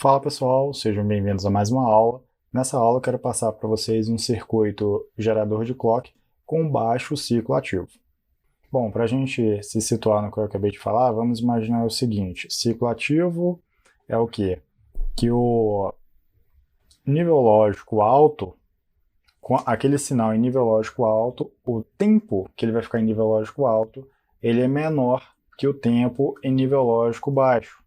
Fala pessoal, sejam bem-vindos a mais uma aula. Nessa aula eu quero passar para vocês um circuito gerador de clock com baixo ciclo ativo. Bom, para a gente se situar no que eu acabei de falar, vamos imaginar o seguinte: ciclo ativo é o quê? Que o nível lógico alto, com aquele sinal em nível lógico alto, o tempo que ele vai ficar em nível lógico alto, ele é menor que o tempo em nível lógico baixo.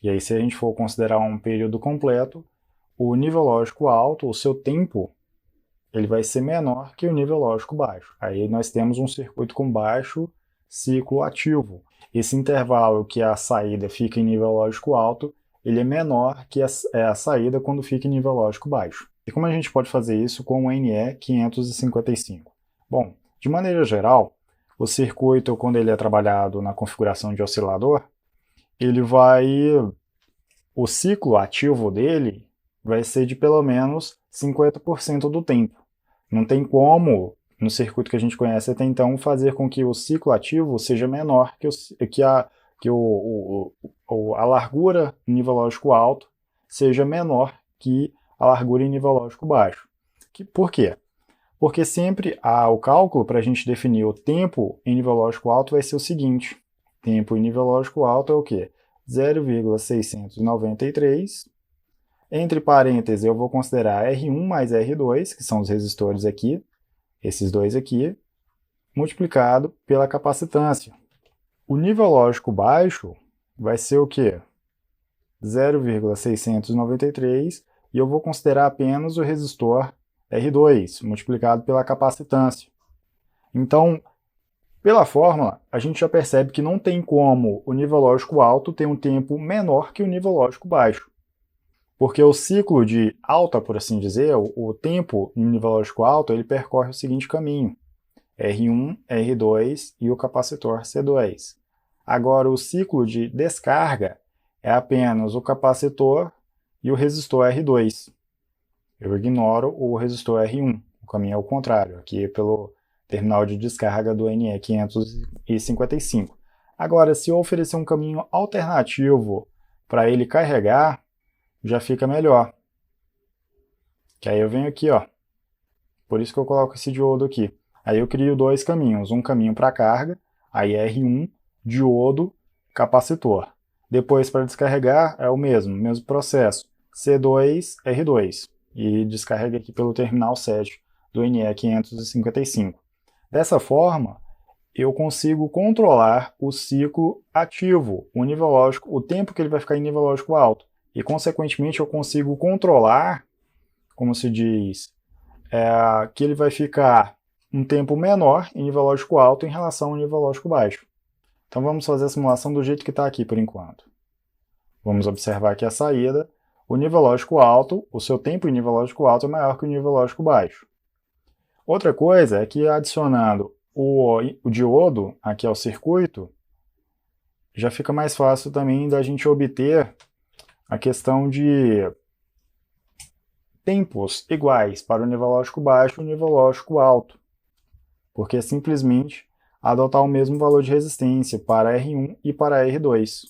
E aí, se a gente for considerar um período completo, o nível lógico alto, o seu tempo, ele vai ser menor que o nível lógico baixo. Aí nós temos um circuito com baixo ciclo ativo. Esse intervalo que a saída fica em nível lógico alto, ele é menor que a saída quando fica em nível lógico baixo. E como a gente pode fazer isso com o NE 555? Bom, de maneira geral, o circuito, quando ele é trabalhado na configuração de oscilador, ele vai o ciclo ativo dele vai ser de pelo menos 50% do tempo. Não tem como, no circuito que a gente conhece até então, fazer com que o ciclo ativo seja menor que a largura em nível lógico alto seja menor que a largura em nível lógico baixo. Por quê? Porque sempre o cálculo para a gente definir o tempo em nível lógico alto vai ser o seguinte: tempo em nível lógico alto é o quê? 0,693. Entre parênteses, eu vou considerar R1 mais R2, que são os resistores aqui, esses dois aqui, multiplicado pela capacitância. O nível lógico baixo vai ser o quê? 0,693, e eu vou considerar apenas o resistor R2, multiplicado pela capacitância. Então, pela fórmula, a gente já percebe que não tem como o nível lógico alto ter um tempo menor que o nível lógico baixo. Porque o ciclo de alta, por assim dizer, o tempo em nível lógico alto, ele percorre o seguinte caminho: R1, R2 e o capacitor C2. Agora, o ciclo de descarga é apenas o capacitor e o resistor R2. Eu ignoro o resistor R1, o caminho é o contrário, aqui pelo terminal de descarga do NE 555. Agora, se eu oferecer um caminho alternativo para ele carregar, já fica melhor. Que aí eu venho aqui, ó. Por isso que eu coloco esse diodo aqui. Aí eu crio dois caminhos, um caminho para carga, aí R1, diodo, capacitor. Depois para descarregar é o mesmo processo, C2, R2. E descarrega aqui pelo terminal 7 do NE 555. Dessa forma, eu consigo controlar o ciclo ativo, o nível lógico, o tempo que ele vai ficar em nível lógico alto. E, consequentemente, eu consigo controlar, como se diz, que ele vai ficar um tempo menor em nível lógico alto em relação ao nível lógico baixo. Então, vamos fazer a simulação do jeito que está aqui por enquanto. Vamos observar aqui a saída. O nível lógico alto, o seu tempo em nível lógico alto é maior que o nível lógico baixo. Outra coisa é que, adicionando o diodo aqui ao circuito, já fica mais fácil também da gente obter a questão de tempos iguais para o nível lógico baixo e o nível lógico alto, porque é simplesmente adotar o mesmo valor de resistência para R1 e para R2.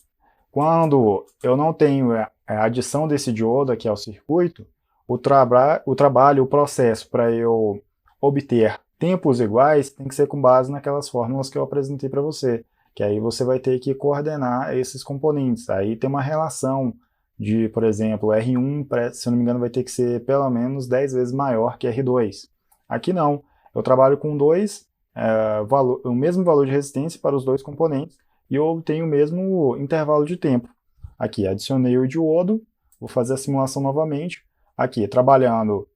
Quando eu não tenho a adição desse diodo aqui ao circuito, o trabalho, o processo para eu obter tempos iguais tem que ser com base naquelas fórmulas que eu apresentei para você, que aí você vai ter que coordenar esses componentes. Aí tem uma relação de, por exemplo, R1, se eu não me engano, vai ter que ser pelo menos 10 vezes maior que R2. Aqui não, eu trabalho com o mesmo valor de resistência para os dois componentes e eu obtenho o mesmo intervalo de tempo. Aqui, adicionei o diodo, vou fazer a simulação novamente. Aqui, trabalhando,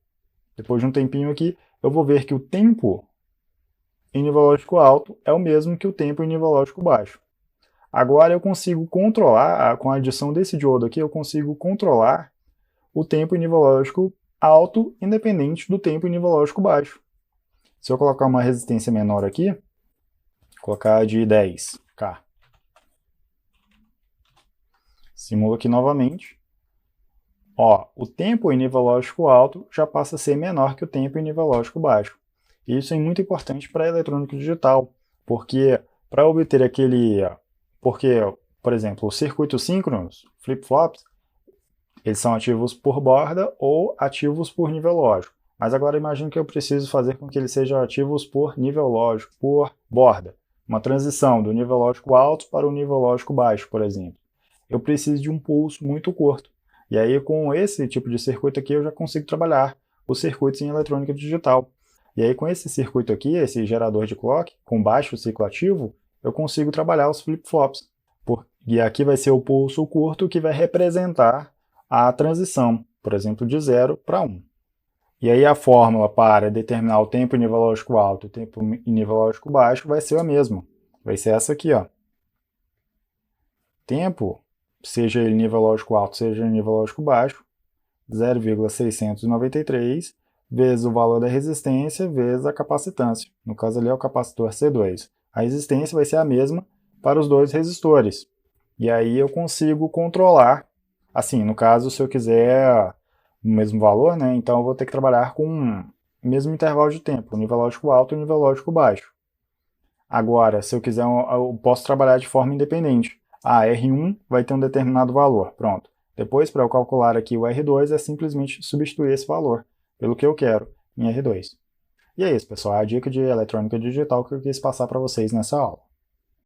depois de um tempinho aqui, eu vou ver que o tempo em nível lógico alto é o mesmo que o tempo em nível lógico baixo. Agora eu consigo controlar, com a adição desse diodo aqui, eu consigo controlar o tempo em nível lógico alto, independente do tempo em nível lógico baixo. Se eu colocar uma resistência menor aqui, colocar de 10K. Simulo aqui novamente. Ó, o tempo em nível lógico alto já passa a ser menor que o tempo em nível lógico baixo. E isso é muito importante para a eletrônica digital, porque para obter aquele... Porque, por exemplo, os circuitos síncronos, flip-flops, Eles são ativos por borda ou ativos por nível lógico. Mas agora imagine que eu preciso fazer com que eles sejam ativos por nível lógico, por borda. Uma transição do nível lógico alto para o nível lógico baixo, por exemplo. Eu preciso de um pulso muito curto. E aí, com esse tipo de circuito aqui, eu já consigo trabalhar os circuitos em eletrônica digital. E aí, com esse circuito aqui, esse gerador de clock, com baixo ciclo ativo, eu consigo trabalhar os flip-flops. E aqui vai ser o pulso curto que vai representar a transição, por exemplo, de 0 para 1. E aí a fórmula para determinar o tempo em nível lógico alto e o tempo em nível lógico baixo vai ser a mesma. Vai ser essa aqui, ó. Tempo, seja ele nível lógico alto, seja ele nível lógico baixo, 0,693 vezes o valor da resistência vezes a capacitância. No caso ali é o capacitor C2. A resistência vai ser a mesma para os dois resistores. E aí eu consigo controlar, assim, no caso, se eu quiser o mesmo valor, né, então eu vou ter que trabalhar com o mesmo intervalo de tempo, o nível lógico alto e o nível lógico baixo. Agora, se eu quiser, eu posso trabalhar de forma independente. R1 vai ter um determinado valor, pronto. Depois, para eu calcular aqui o R2, é simplesmente substituir esse valor pelo que eu quero em R2. E é isso, pessoal, é a dica de eletrônica digital que eu quis passar para vocês nessa aula.